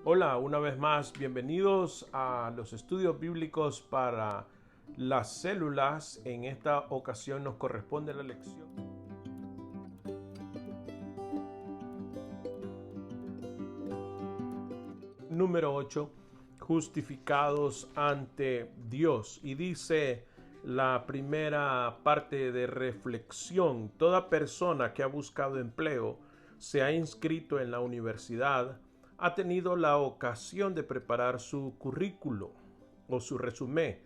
Hola, una vez más, bienvenidos a los estudios bíblicos para las células. En esta ocasión nos corresponde la lección número 8, justificados ante Dios. Y dice la primera parte de reflexión: toda persona que ha buscado empleo, se ha inscrito en la universidad, ha tenido la ocasión de preparar su currículo o su resumen.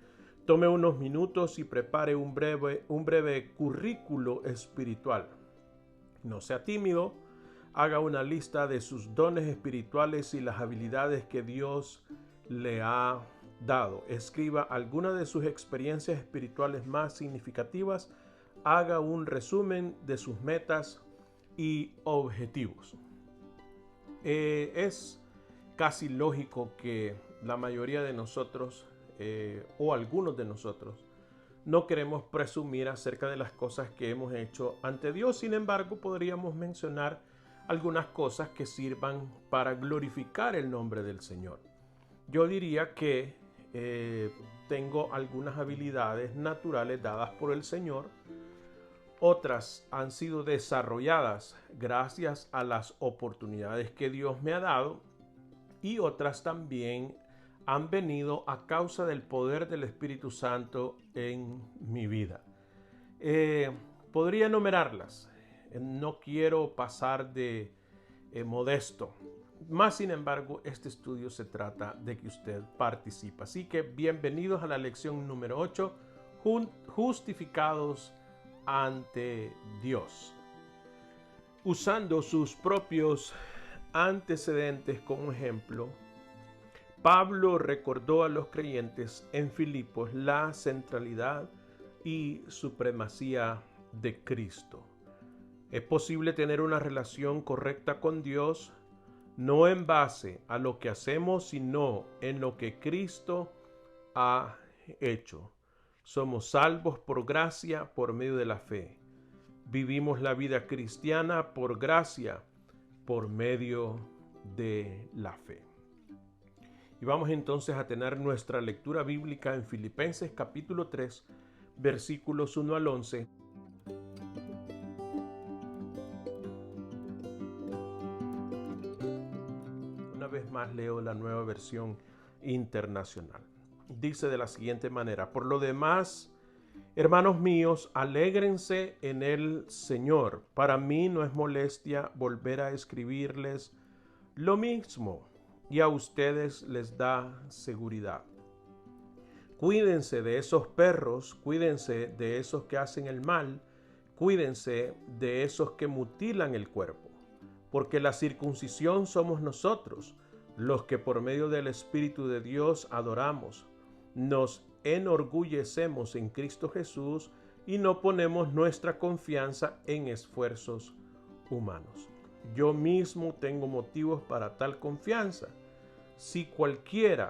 Tome unos minutos y prepare un breve currículo espiritual. No sea tímido, haga una lista de sus dones espirituales y las habilidades que Dios le ha dado. Escriba alguna de sus experiencias espirituales más significativas. Haga un resumen de sus metas y objetivos. Es casi lógico que la mayoría de nosotros, o algunos de nosotros, no queremos presumir acerca de las cosas que hemos hecho ante Dios. Sin embargo, podríamos mencionar algunas cosas que sirvan para glorificar el nombre del Señor. Yo diría que tengo algunas habilidades naturales dadas por el Señor. Otras han sido desarrolladas gracias a las oportunidades que Dios me ha dado, y otras también han venido a causa del poder del Espíritu Santo en mi vida. Podría enumerarlas. No quiero pasar de modesto. Más sin embargo, este estudio se trata de que usted participe. Así que bienvenidos a la lección número 8, justificados ante Dios. Usando sus propios antecedentes como ejemplo, Pablo recordó a los creyentes en Filipos la centralidad y supremacía de Cristo. Es posible tener una relación correcta con Dios no en base a lo que hacemos, sino en lo que Cristo ha hecho. Somos salvos por gracia por medio de la fe. Vivimos la vida cristiana por gracia por medio de la fe. Y vamos entonces a tener nuestra lectura bíblica en Filipenses capítulo 3, versículos 1 al 11. Una vez más leo la Nueva Versión Internacional. Dice de la siguiente manera: por lo demás, hermanos míos, alégrense en el Señor. Para mí no es molestia volver a escribirles lo mismo, y a ustedes les da seguridad. Cuídense de esos perros, cuídense de esos que hacen el mal, cuídense de esos que mutilan el cuerpo, porque la circuncisión somos nosotros, los que por medio del Espíritu de Dios adoramos, nos enorgullecemos en Cristo Jesús y no ponemos nuestra confianza en esfuerzos humanos. Yo mismo tengo motivos para tal confianza. Si cualquier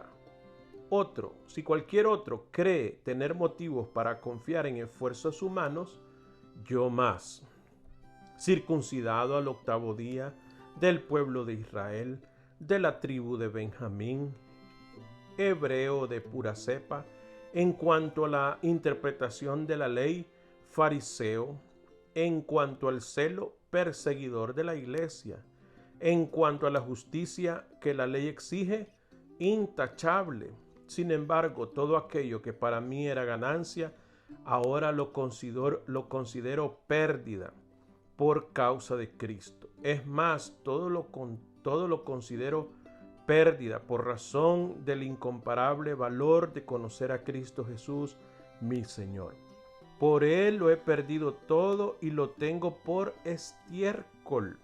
otro cree tener motivos para confiar en esfuerzos humanos, yo más. Circuncidado al 8º día, del pueblo de Israel, de la tribu de Benjamín, hebreo de pura cepa, en cuanto a la interpretación de la ley, fariseo, en cuanto al celo, perseguidor de la iglesia, en cuanto a la justicia que la ley exige, intachable. Sin embargo, todo aquello que para mí era ganancia, ahora lo considero pérdida por causa de Cristo. Es más, todo lo considero pérdida por razón del incomparable valor de conocer a Cristo Jesús, mi Señor. Por Él lo he perdido todo y lo tengo por estiércol,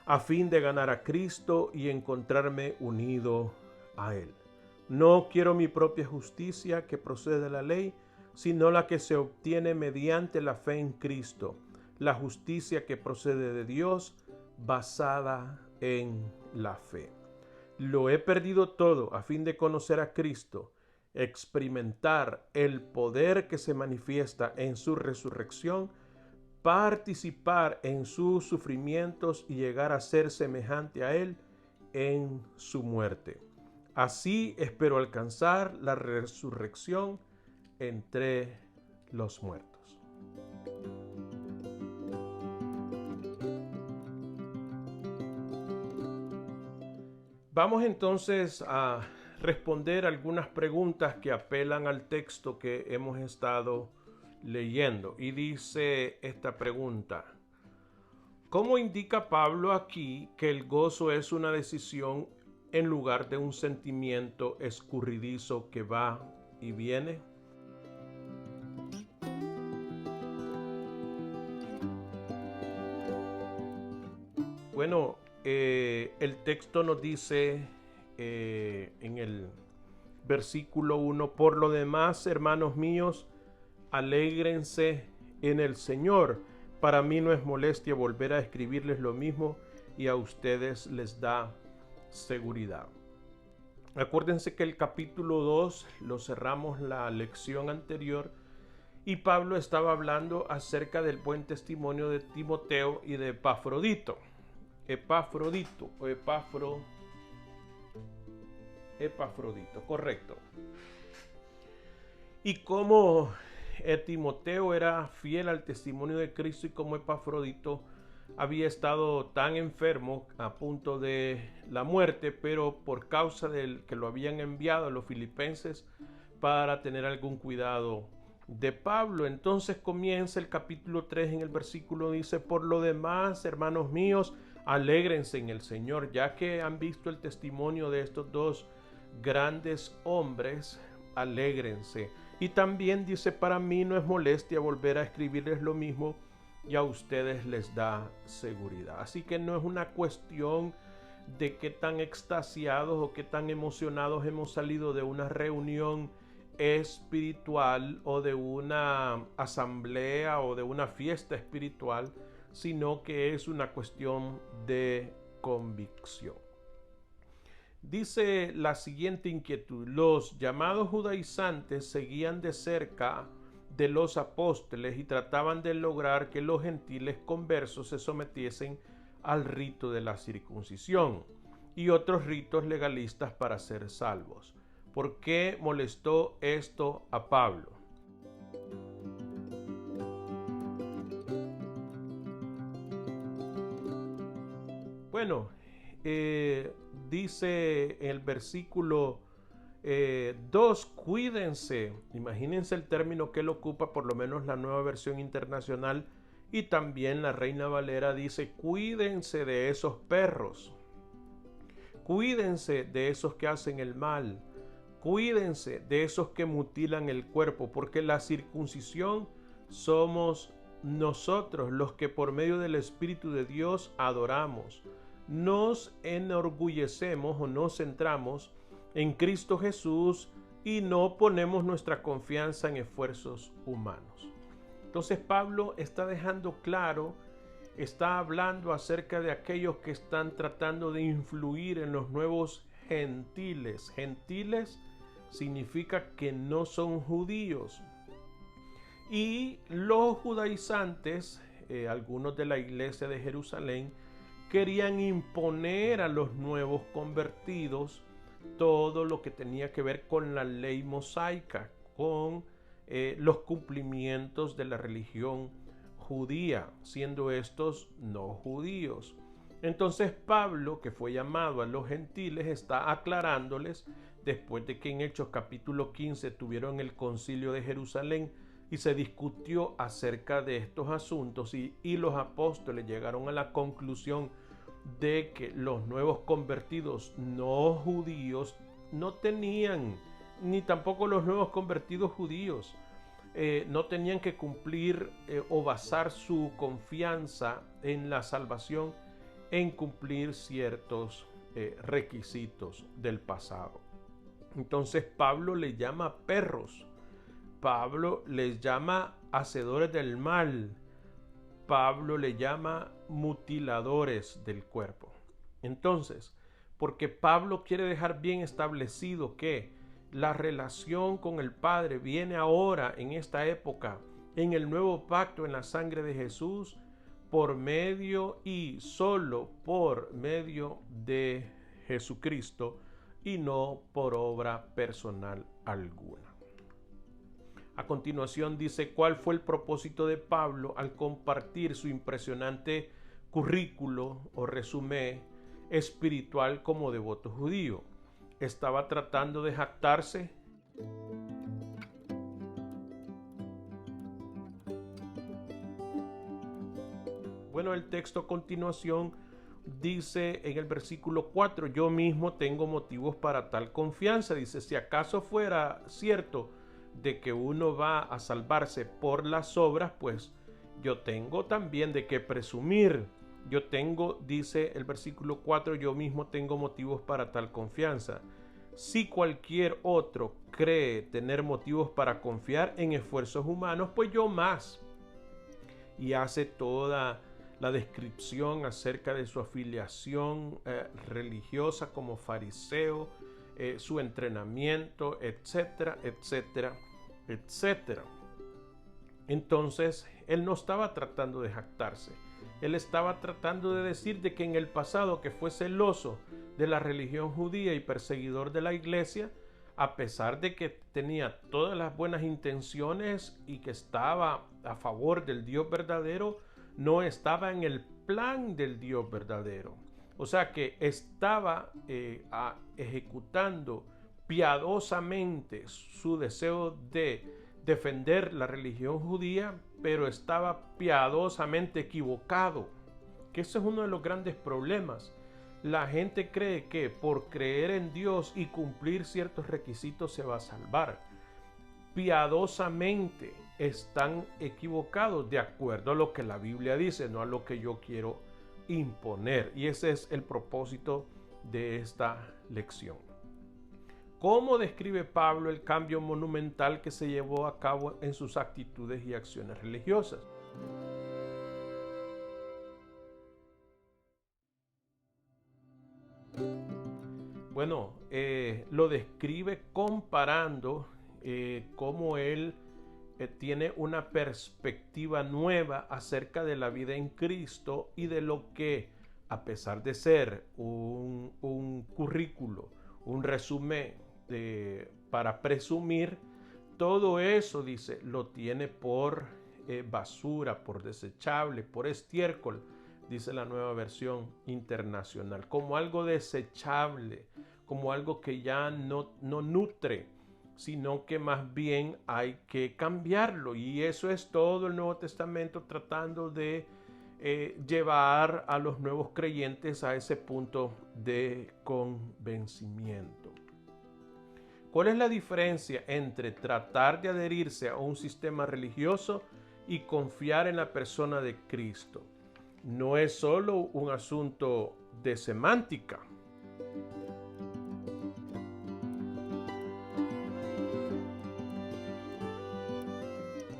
a fin de ganar a Cristo y encontrarme unido a Él. No quiero mi propia justicia que procede de la ley, sino la que se obtiene mediante la fe en Cristo, la justicia que procede de Dios, basada en la fe. Lo he perdido todo a fin de conocer a Cristo, experimentar el poder que se manifiesta en su resurrección, participar en sus sufrimientos y llegar a ser semejante a Él, en su muerte. Así espero alcanzar la resurrección entre los muertos. Vamos entonces a responder algunas preguntas que apelan al texto que hemos estado leyendo. Y dice esta pregunta: ¿cómo indica Pablo aquí que el gozo es una decisión en lugar de un sentimiento escurridizo que va y viene? Bueno, el texto nos dice en el versículo 1: por lo demás, hermanos míos, alégrense en el Señor. Para mí no es molestia volver a escribirles lo mismo y a ustedes les da seguridad. Acuérdense que el capítulo 2 lo cerramos la lección anterior y Pablo estaba hablando acerca del buen testimonio de Timoteo y de Epafrodito. Epafrodito, correcto. Y como Timoteo era fiel al testimonio de Cristo y como Epafrodito había estado tan enfermo a punto de la muerte, pero por causa del que lo habían enviado a los filipenses para tener algún cuidado de Pablo. Entonces comienza el capítulo 3 en el versículo, dice: por lo demás, hermanos míos, alégrense en el Señor. Ya que han visto el testimonio de estos dos grandes hombres, alégrense. Y también dice: para mí no es molestia volver a escribirles lo mismo y a ustedes les da seguridad. Así que no es una cuestión de qué tan extasiados o qué tan emocionados hemos salido de una reunión espiritual o de una asamblea o de una fiesta espiritual, sino que es una cuestión de convicción. Dice la siguiente inquietud: los llamados judaizantes seguían de cerca de los apóstoles y trataban de lograr que los gentiles conversos se sometiesen al rito de la circuncisión y otros ritos legalistas para ser salvos. ¿Por qué molestó esto a Pablo? Bueno, dice el versículo 2, cuídense. Imagínense el término que él ocupa, por lo menos la Nueva Versión Internacional y también la Reina Valera dice: cuídense de esos perros, cuídense de esos que hacen el mal, cuídense de esos que mutilan el cuerpo, porque la circuncisión somos nosotros los que por medio del Espíritu de Dios adoramos, nos enorgullecemos o nos centramos en Cristo Jesús y no ponemos nuestra confianza en esfuerzos humanos. Entonces Pablo está dejando claro, está hablando acerca de aquellos que están tratando de influir en los nuevos gentiles. Gentiles significa que no son judíos. Y los judaizantes, algunos de la iglesia de Jerusalén, querían imponer a los nuevos convertidos todo lo que tenía que ver con la ley mosaica, con los cumplimientos de la religión judía, siendo estos no judíos. Entonces Pablo, que fue llamado a los gentiles, está aclarándoles, después de que en Hechos capítulo 15 tuvieron el concilio de Jerusalén y se discutió acerca de estos asuntos y los apóstoles llegaron a la conclusión de que los nuevos convertidos no judíos no tenían, ni tampoco los nuevos convertidos judíos, no tenían que cumplir o basar su confianza en la salvación en cumplir ciertos requisitos del pasado. Entonces Pablo les llama perros, Pablo les llama hacedores del mal, Pablo le llama mutiladores del cuerpo. Entonces, porque Pablo quiere dejar bien establecido que la relación con el Padre viene ahora, en esta época, en el nuevo pacto, en la sangre de Jesús, por medio y solo por medio de Jesucristo y no por obra personal alguna. A continuación dice cuál fue el propósito de Pablo al compartir su impresionante currículo o resumen espiritual como devoto judío. ¿Estaba tratando de jactarse? Bueno, el texto a continuación dice en el versículo 4, yo mismo tengo motivos para tal confianza. Dice, si acaso fuera cierto de que uno va a salvarse por las obras, pues yo tengo también de qué presumir. Yo tengo, dice el versículo 4, yo mismo tengo motivos para tal confianza. Si cualquier otro cree tener motivos para confiar en esfuerzos humanos, pues yo más. Y hace toda la descripción acerca de su afiliación religiosa como fariseo, su entrenamiento, etcétera, etcétera, etcétera. Entonces, él no estaba tratando de jactarse. Él estaba tratando de decir de que en el pasado que fue celoso de la religión judía y perseguidor de la iglesia, a pesar de que tenía todas las buenas intenciones y que estaba a favor del Dios verdadero, no estaba en el plan del Dios verdadero. O sea que estaba ejecutando piadosamente su deseo de defender la religión judía, pero estaba piadosamente equivocado. Que ese es uno de los grandes problemas. La gente cree que por creer en Dios y cumplir ciertos requisitos se va a salvar. Piadosamente están equivocados de acuerdo a lo que la Biblia dice, no a lo que yo quiero imponer. Y ese es el propósito de esta lección. ¿Cómo describe Pablo el cambio monumental que se llevó a cabo en sus actitudes y acciones religiosas? Bueno, lo describe comparando cómo él tiene una perspectiva nueva acerca de la vida en Cristo y de lo que, a pesar de ser un currículo, un resumen para presumir, todo eso, dice, lo tiene por basura, por desechable, por estiércol, dice la Nueva Versión Internacional, como algo desechable, como algo que ya no nutre, sino que más bien hay que cambiarlo. Y eso es todo el Nuevo Testamento tratando de llevar a los nuevos creyentes a ese punto de convencimiento. ¿Cuál es la diferencia entre tratar de adherirse a un sistema religioso y confiar en la persona de Cristo? No es solo un asunto de semántica.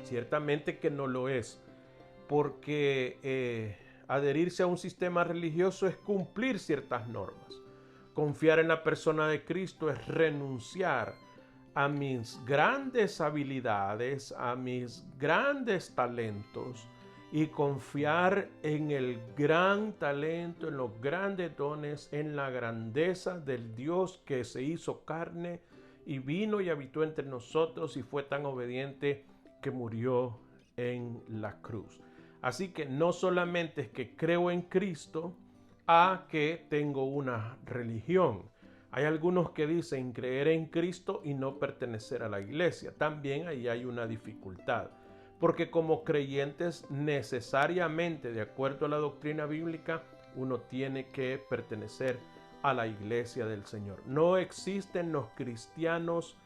Ciertamente que no lo es, porque adherirse a un sistema religioso es cumplir ciertas normas. Confiar en la persona de Cristo es renunciar a mis grandes habilidades, a mis grandes talentos y confiar en el gran talento, en los grandes dones, en la grandeza del Dios que se hizo carne y vino y habitó entre nosotros y fue tan obediente que murió en la cruz. Así que no solamente es que creo en Cristo, a que tengo una religión. Hay algunos que dicen creer en Cristo y no pertenecer a la iglesia. También ahí hay una dificultad, porque como creyentes necesariamente, de acuerdo a la doctrina bíblica, uno tiene que pertenecer a la iglesia del Señor. No existen los cristianos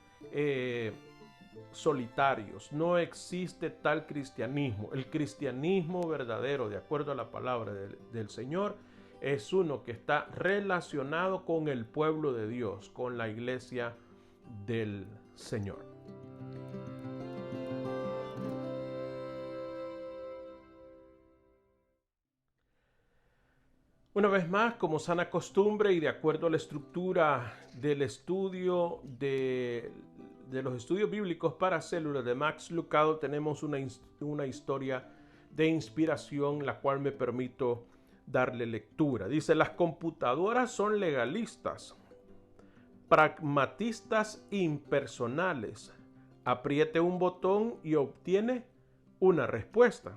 solitarios, no existe tal cristianismo. El cristianismo verdadero, de acuerdo a la palabra del Señor, es uno que está relacionado con el pueblo de Dios, con la iglesia del Señor. Una vez más, como sana costumbre y de acuerdo a la estructura del estudio de los estudios bíblicos para células de Max Lucado, tenemos una historia de inspiración, la cual me permito darle lectura. Dice, las computadoras son legalistas, pragmatistas, impersonales. Apriete un botón y obtiene una respuesta.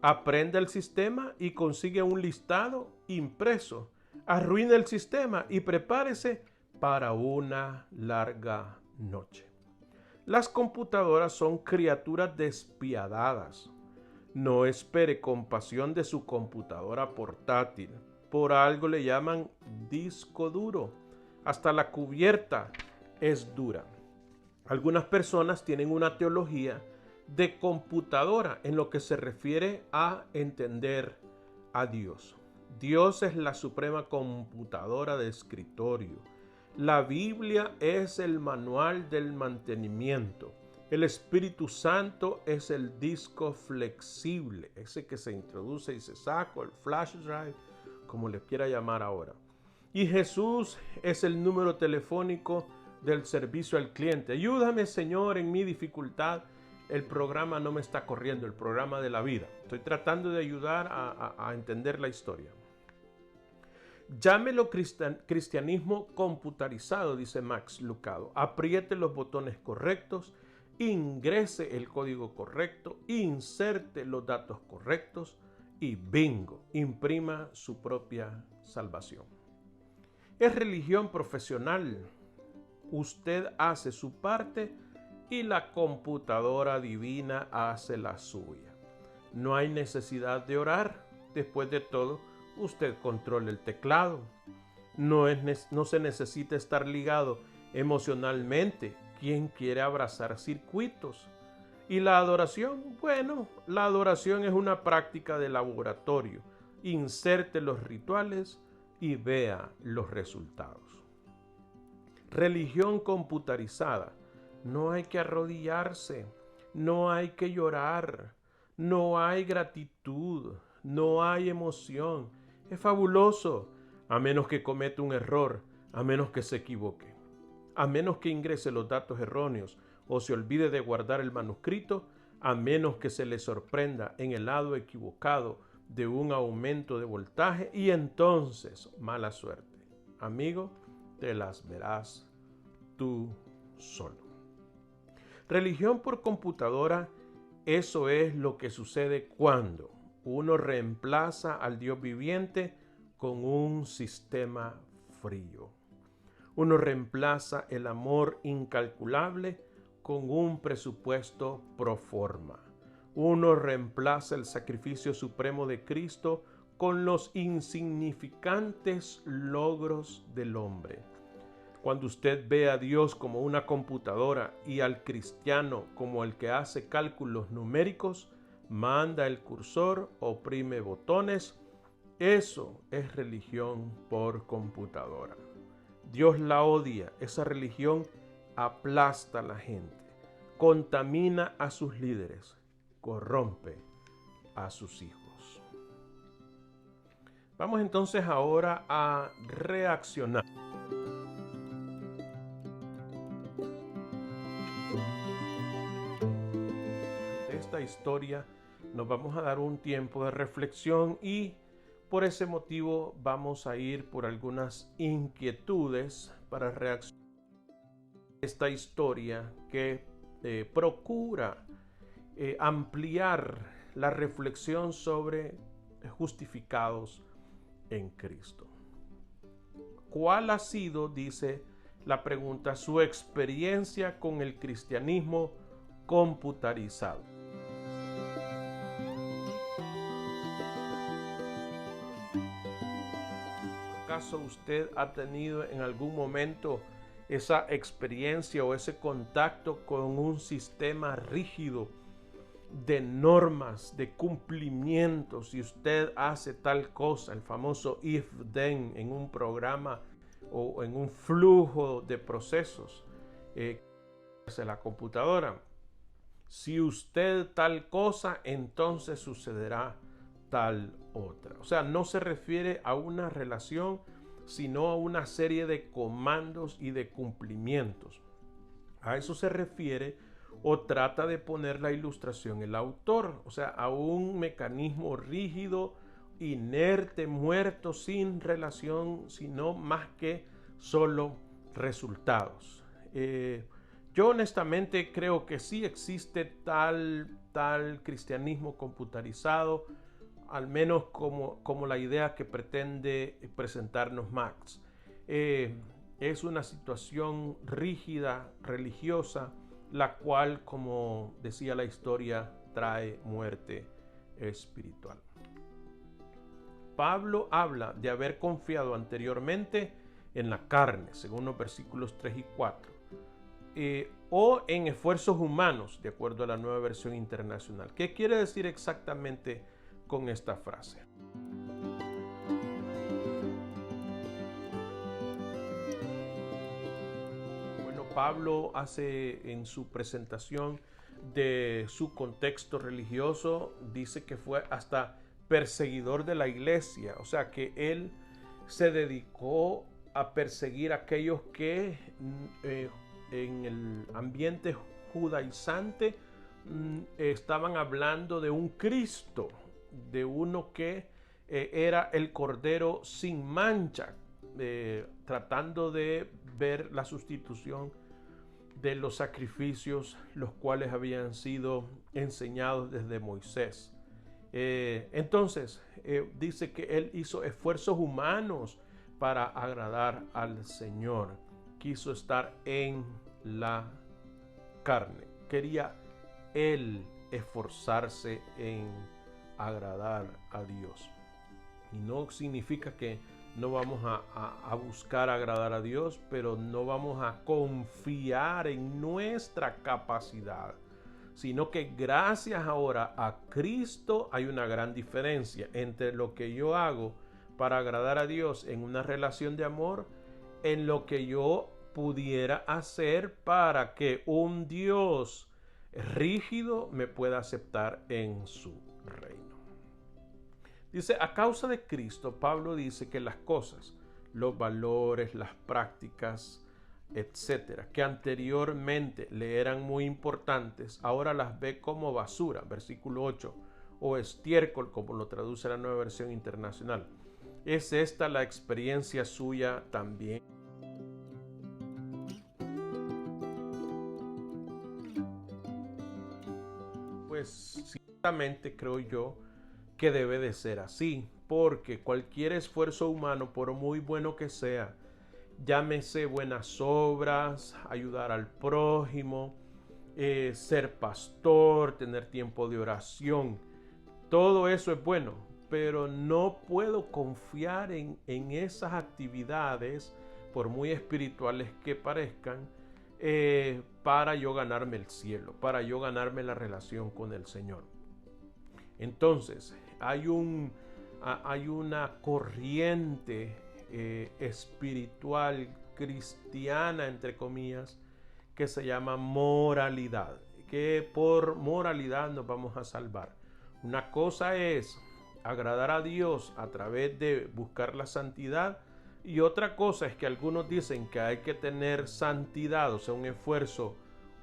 Aprende el sistema y consigue un listado impreso. Arruine el sistema y prepárese para una larga noche. Las computadoras son criaturas despiadadas. No espere compasión de su computadora portátil. Por algo le llaman disco duro. Hasta la cubierta es dura. Algunas personas tienen una teología de computadora en lo que se refiere a entender a Dios. Dios es la suprema computadora de escritorio. La Biblia es el manual del mantenimiento. El Espíritu Santo es el disco flexible, ese que se introduce y se saca, el flash drive, como le quiera llamar ahora. Y Jesús es el número telefónico del servicio al cliente. Ayúdame, Señor, en mi dificultad. El programa no me está corriendo, el programa de la vida. Estoy tratando de ayudar a entender la historia. Llámelo cristianismo computarizado, dice Max Lucado. Apriete los botones correctos, ingrese el código correcto, inserte los datos correctos y bingo, imprima su propia salvación. Es religión profesional. Usted hace su parte y la computadora divina hace la suya. No hay necesidad de orar. Después de todo, usted controla el teclado. No se necesita estar ligado emocionalmente. ¿Quién quiere abrazar circuitos? ¿Y la adoración? Bueno, la adoración es una práctica de laboratorio. Inserte los rituales y vea los resultados. Religión computarizada. No hay que arrodillarse, no hay que llorar, no hay gratitud, no hay emoción. Es fabuloso, a menos que cometa un error, a menos que se equivoque, a menos que ingrese los datos erróneos o se olvide de guardar el manuscrito, a menos que se le sorprenda en el lado equivocado de un aumento de voltaje y entonces, mala suerte. Amigo, te las verás tú solo. Religión por computadora, eso es lo que sucede cuando uno reemplaza al Dios viviente con un sistema frío. Uno reemplaza el amor incalculable con un presupuesto pro forma. Uno reemplaza el sacrificio supremo de Cristo con los insignificantes logros del hombre. Cuando usted ve a Dios como una computadora y al cristiano como el que hace cálculos numéricos, manda el cursor, oprime botones, eso es religión por computadora. Dios la odia. Esa religión aplasta a la gente, contamina a sus líderes, corrompe a sus hijos. Vamos entonces ahora a reaccionar. De esta historia nos vamos a dar un tiempo de reflexión y por ese motivo vamos a ir por algunas inquietudes para reaccionar a esta historia que procura ampliar la reflexión sobre justificados en Cristo. ¿Cuál ha sido, dice la pregunta, su experiencia con el cristianismo computarizado? ¿Acaso usted ha tenido en algún momento esa experiencia o ese contacto con un sistema rígido de normas, de cumplimientos? Si usted hace tal cosa, el famoso if then, en un programa o en un flujo de procesos de la computadora. Si usted tal cosa, entonces sucederá tal otra. O sea, no se refiere a una relación, sino a una serie de comandos y de cumplimientos. A eso se refiere o trata de poner la ilustración el autor, o sea, a un mecanismo rígido inerte, muerto, sin relación, sino más que solo resultados. Yo honestamente creo que sí existe tal cristianismo computarizado, al menos como la idea que pretende presentarnos Marx. Es una situación rígida, religiosa, la cual, como decía la historia, trae muerte espiritual. Pablo habla de haber confiado anteriormente en la carne, según los versículos 3 y 4, o en esfuerzos humanos, de acuerdo a la Nueva Versión Internacional. ¿Qué quiere decir exactamente con esta frase? Bueno, Pablo hace en su presentación de su contexto religioso, dice que fue hasta perseguidor de la iglesia, o sea que él se dedicó a perseguir a aquellos que en el ambiente judaizante estaban hablando de un Cristo, de uno que era el Cordero sin mancha, tratando de ver la sustitución de los sacrificios los cuales habían sido enseñados desde Moisés. Entonces, dice que él hizo esfuerzos humanos para agradar al Señor. Quiso estar en la carne. Quería él esforzarse en agradar a Dios. Y no significa que no vamos a buscar agradar a Dios, pero no vamos a confiar en nuestra capacidad, sino que gracias ahora a Cristo hay una gran diferencia entre lo que yo hago para agradar a Dios en una relación de amor, en lo que yo pudiera hacer para que un Dios rígido me pueda aceptar en su reino. Dice, a causa de Cristo, Pablo dice que las cosas, los valores, las prácticas, etcétera, que anteriormente le eran muy importantes, ahora las ve como basura, versículo 8, o estiércol, como lo traduce la Nueva Versión Internacional. ¿Es esta la experiencia suya también? Pues ciertamente creo yo que debe de ser así, porque cualquier esfuerzo humano, por muy bueno que sea, llámese buenas obras, ayudar al prójimo, ser pastor, tener tiempo de oración, todo eso es bueno, pero no puedo confiar en esas actividades, por muy espirituales que parezcan, para yo ganarme el cielo, para yo ganarme la relación con el Señor. Entonces, hay una corriente espiritual cristiana, entre comillas, que se llama moralidad, que por moralidad nos vamos a salvar. Una cosa es agradar a Dios a través de buscar la santidad, y otra cosa es que algunos dicen que hay que tener santidad, o sea, un esfuerzo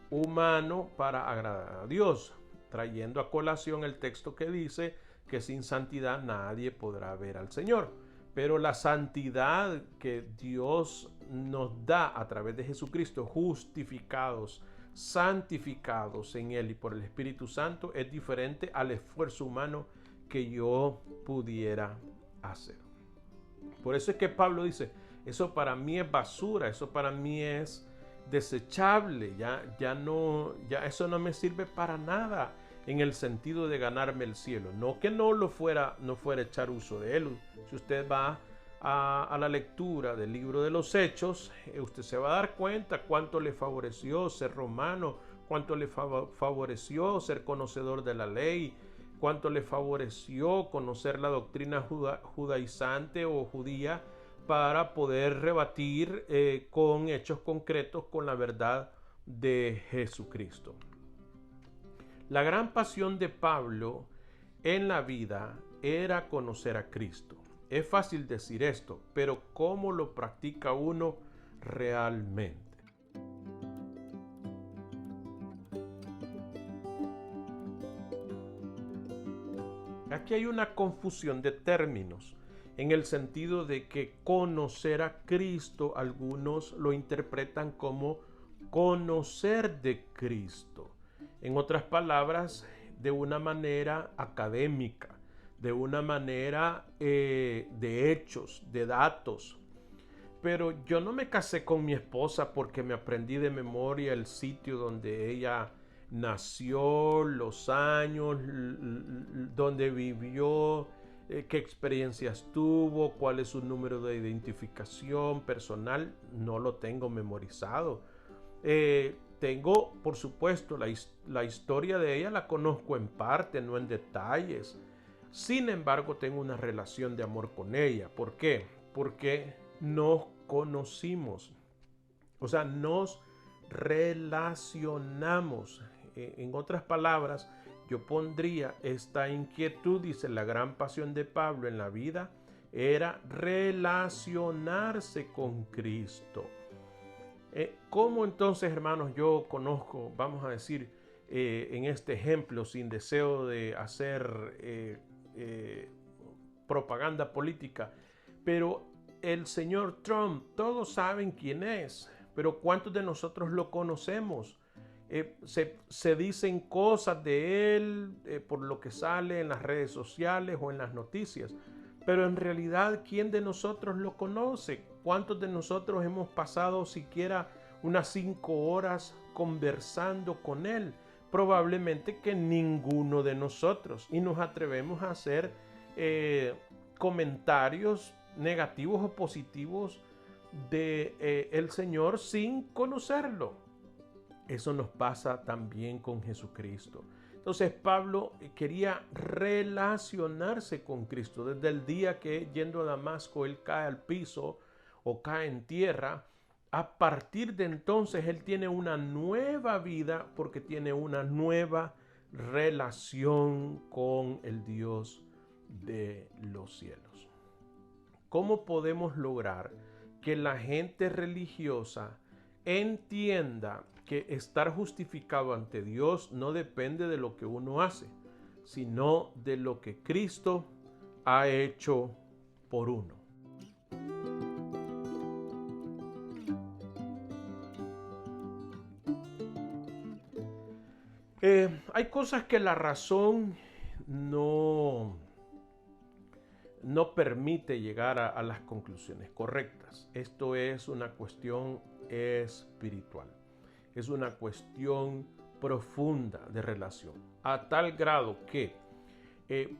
humano para agradar a Dios, trayendo a colación el texto que dice que sin santidad nadie podrá ver al Señor. Pero la santidad que Dios nos da a través de Jesucristo, justificados, santificados en Él y por el Espíritu Santo, es diferente al esfuerzo humano que yo pudiera hacer. Por eso es que Pablo dice, eso para mí es basura, eso para mí es desechable, ya eso no me sirve para nada en el sentido de ganarme el cielo. No que no fuera a echar uso de él. Si usted va a la lectura del libro de los Hechos, usted se va a dar cuenta cuánto le favoreció ser romano, cuánto le favoreció ser conocedor de la ley, cuánto le favoreció conocer la doctrina judaizante o judía para poder rebatir con hechos concretos con la verdad de Jesucristo. La gran pasión de Pablo en la vida era conocer a Cristo. Es fácil decir esto, pero ¿cómo lo practica uno realmente? Aquí hay una confusión de términos, en el sentido de que conocer a Cristo, algunos lo interpretan como conocer de Cristo. En otras palabras, de una manera académica, de una manera de hechos, de datos. Pero yo no me casé con mi esposa porque me aprendí de memoria el sitio donde ella nació, los años, donde vivió, qué experiencias tuvo, cuál es su número de identificación personal. No lo tengo memorizado. Tengo, por supuesto, la historia de ella la conozco en parte, no en detalles. Sin embargo, tengo una relación de amor con ella. ¿Por qué? Porque nos conocimos, o sea, nos relacionamos. En otras palabras, yo pondría esta inquietud, dice la gran pasión de Pablo en la vida, era relacionarse con Cristo. ¿Cómo entonces, hermanos, yo conozco, vamos a decir, en este ejemplo, sin deseo de hacer propaganda política, pero el señor Trump, todos saben quién es, pero ¿cuántos de nosotros lo conocemos? Se dicen cosas de él por lo que sale en las redes sociales o en las noticias, pero en realidad, ¿quién de nosotros lo conoce? ¿Cuántos de nosotros hemos pasado siquiera unas 5 horas conversando con él? Probablemente que ninguno de nosotros, y nos atrevemos a hacer comentarios negativos o positivos de el Señor sin conocerlo. Eso nos pasa también con Jesucristo. Entonces Pablo quería relacionarse con Cristo. Desde el día que yendo a Damasco él cae al piso o cae en tierra, a partir de entonces él tiene una nueva vida porque tiene una nueva relación con el Dios de los cielos. ¿Cómo podemos lograr que la gente religiosa entienda que estar justificado ante Dios no depende de lo que uno hace, sino de lo que Cristo ha hecho por uno? Hay cosas que la razón no permite llegar a las conclusiones correctas. Esto es una cuestión espiritual. Es una cuestión profunda de relación. A tal grado que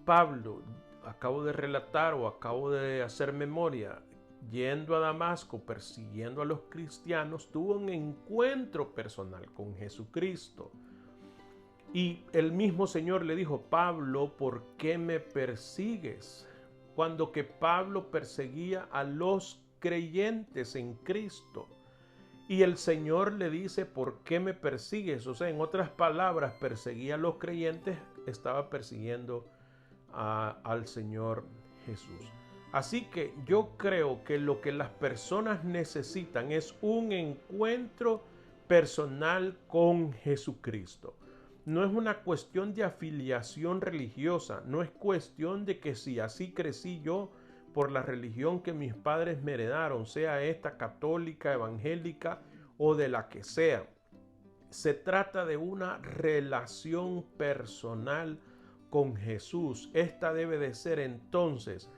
Pablo, acabo de relatar o acabo de hacer memoria, yendo a Damasco, persiguiendo a los cristianos, tuvo un encuentro personal con Jesucristo. Y el mismo Señor le dijo: Pablo, ¿por qué me persigues? Cuando que Pablo perseguía a los creyentes en Cristo. Y el Señor le dice: ¿por qué me persigues? O sea, en otras palabras, perseguía a los creyentes, estaba persiguiendo al Señor Jesús. Así que yo creo que lo que las personas necesitan es un encuentro personal con Jesucristo. No es una cuestión de afiliación religiosa, no es cuestión de que si así crecí yo por la religión que mis padres me heredaron, sea esta católica, evangélica o de la que sea. Se trata de una relación personal con Jesús. Esta debe de ser entonces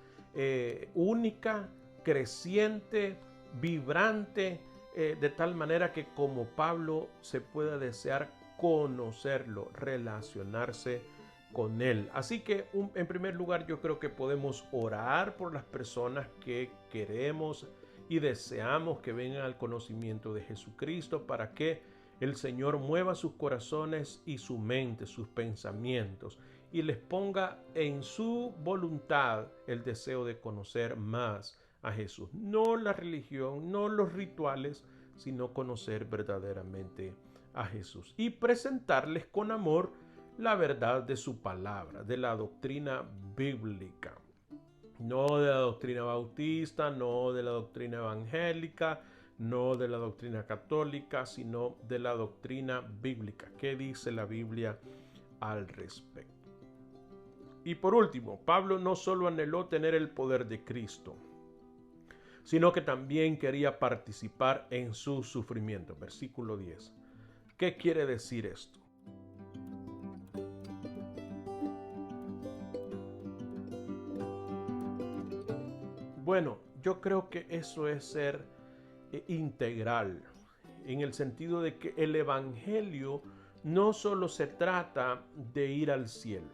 única, creciente, vibrante, de tal manera que como Pablo se pueda desear conocerlo, relacionarse con él. Así que en primer lugar yo creo que podemos orar por las personas que queremos y deseamos que vengan al conocimiento de Jesucristo, para que el Señor mueva sus corazones y su mente, sus pensamientos, y les ponga en su voluntad el deseo de conocer más a Jesús. No la religión, no los rituales, sino conocer verdaderamente a Jesús y presentarles con amor la verdad de su palabra, de la doctrina bíblica. No de la doctrina bautista, no de la doctrina evangélica, no de la doctrina católica, sino de la doctrina bíblica. ¿Qué dice la Biblia al respecto? Y por último, Pablo no solo anheló tener el poder de Cristo, sino que también quería participar en su sufrimiento. Versículo 10. ¿Qué quiere decir esto? Bueno, yo creo que eso es ser integral, en el sentido de que el Evangelio no solo se trata de ir al cielo,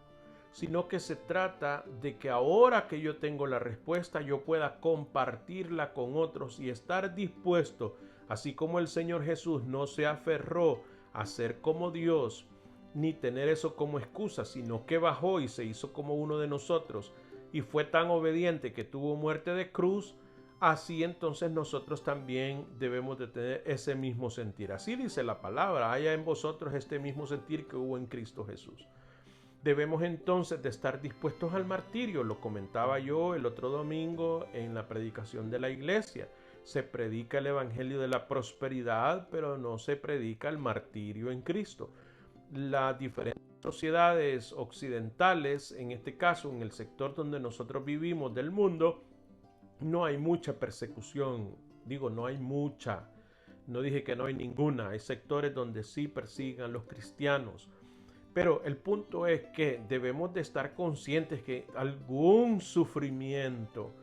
sino que se trata de que ahora que yo tengo la respuesta, yo pueda compartirla con otros y estar dispuesto, así como el Señor Jesús no se aferró a ser como Dios, ni tener eso como excusa, sino que bajó y se hizo como uno de nosotros, y fue tan obediente que tuvo muerte de cruz. Así entonces nosotros también debemos de tener ese mismo sentir. Así dice la palabra, haya en vosotros este mismo sentir que hubo en Cristo Jesús. Debemos entonces de estar dispuestos al martirio. Lo comentaba yo el otro domingo en la predicación de la iglesia. Se predica el evangelio de la prosperidad, pero no se predica el martirio en Cristo. Las diferentes sociedades occidentales, en este caso en el sector donde nosotros vivimos del mundo, no hay mucha persecución. Digo, no hay mucha. No dije que no hay ninguna. Hay sectores donde sí persigan los cristianos. Pero el punto es que debemos de estar conscientes que algún sufrimiento,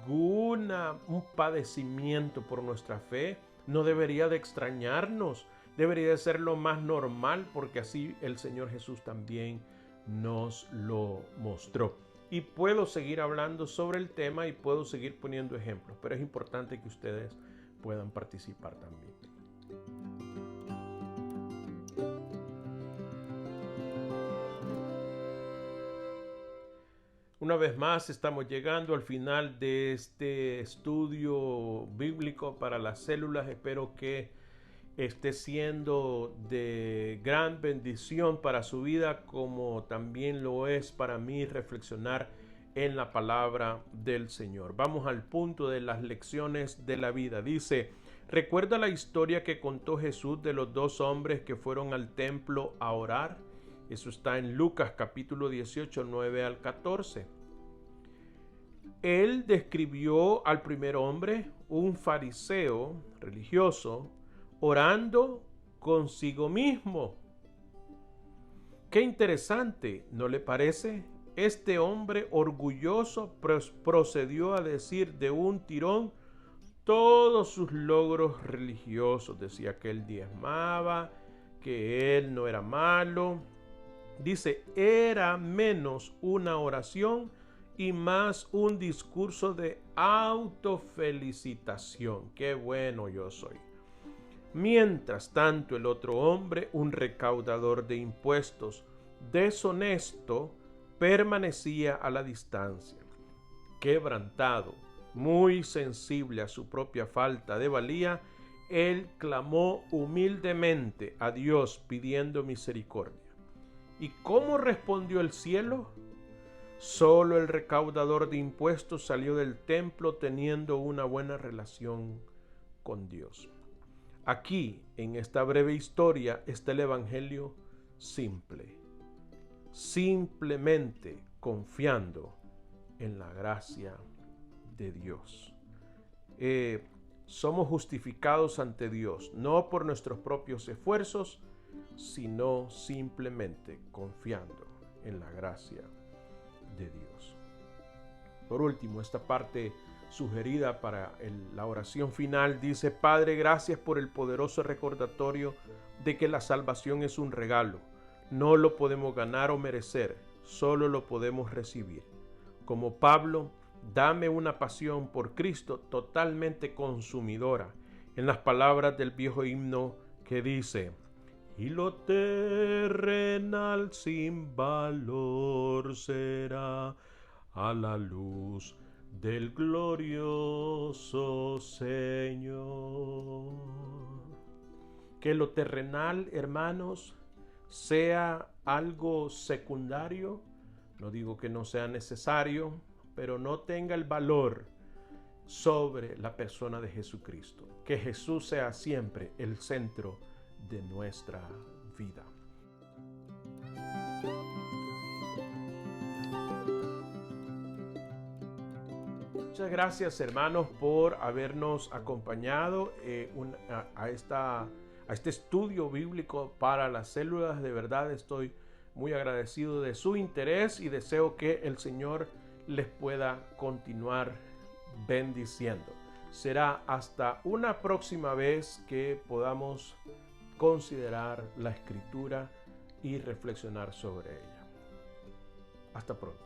un padecimiento por nuestra fe no debería de extrañarnos, debería de ser lo más normal, porque así el Señor Jesús también nos lo mostró. Y puedo seguir hablando sobre el tema y puedo seguir poniendo ejemplos, pero es importante que ustedes puedan participar también. Una vez más estamos llegando al final de este estudio bíblico para las células. Espero que esté siendo de gran bendición para su vida, como también lo es para mí reflexionar en la palabra del Señor. Vamos al punto de las lecciones de la vida. Dice, ¿recuerda la historia que contó Jesús de los dos hombres que fueron al templo a orar? Eso está en Lucas capítulo 18, 9 al 14. Él describió al primer hombre, un fariseo religioso, orando consigo mismo. Qué interesante, ¿no le parece? Este hombre orgulloso procedió a decir de un tirón todos sus logros religiosos. Decía que él diezmaba, que él no era malo. Dice, era menos una oración y más un discurso de autofelicitación. Qué bueno yo soy. Mientras tanto, el otro hombre, un recaudador de impuestos deshonesto, permanecía a la distancia. Quebrantado, muy sensible a su propia falta de valía, él clamó humildemente a Dios pidiendo misericordia. ¿Y cómo respondió el cielo? Solo el recaudador de impuestos salió del templo teniendo una buena relación con Dios. Aquí, en esta breve historia, está el evangelio simple. Simplemente confiando en la gracia de Dios. Somos justificados ante Dios, no por nuestros propios esfuerzos, sino simplemente confiando en la gracia de Dios. Por último, esta parte sugerida para la oración final dice: Padre, gracias por el poderoso recordatorio de que la salvación es un regalo. No lo podemos ganar o merecer, solo lo podemos recibir. Como Pablo, dame una pasión por Cristo totalmente consumidora, en las palabras del viejo himno que dice: y lo terrenal sin valor será a la luz del glorioso Señor. Que lo terrenal, hermanos, sea algo secundario. No digo que no sea necesario, pero no tenga el valor sobre la persona de Jesucristo. Que Jesús sea siempre el centro de nuestra vida. Muchas gracias, hermanos, por habernos acompañado a este estudio bíblico para las células. De verdad estoy muy agradecido de su interés y deseo que el Señor les pueda continuar bendiciendo. Será hasta una próxima vez que podamos considerar la Escritura y reflexionar sobre ella. Hasta pronto.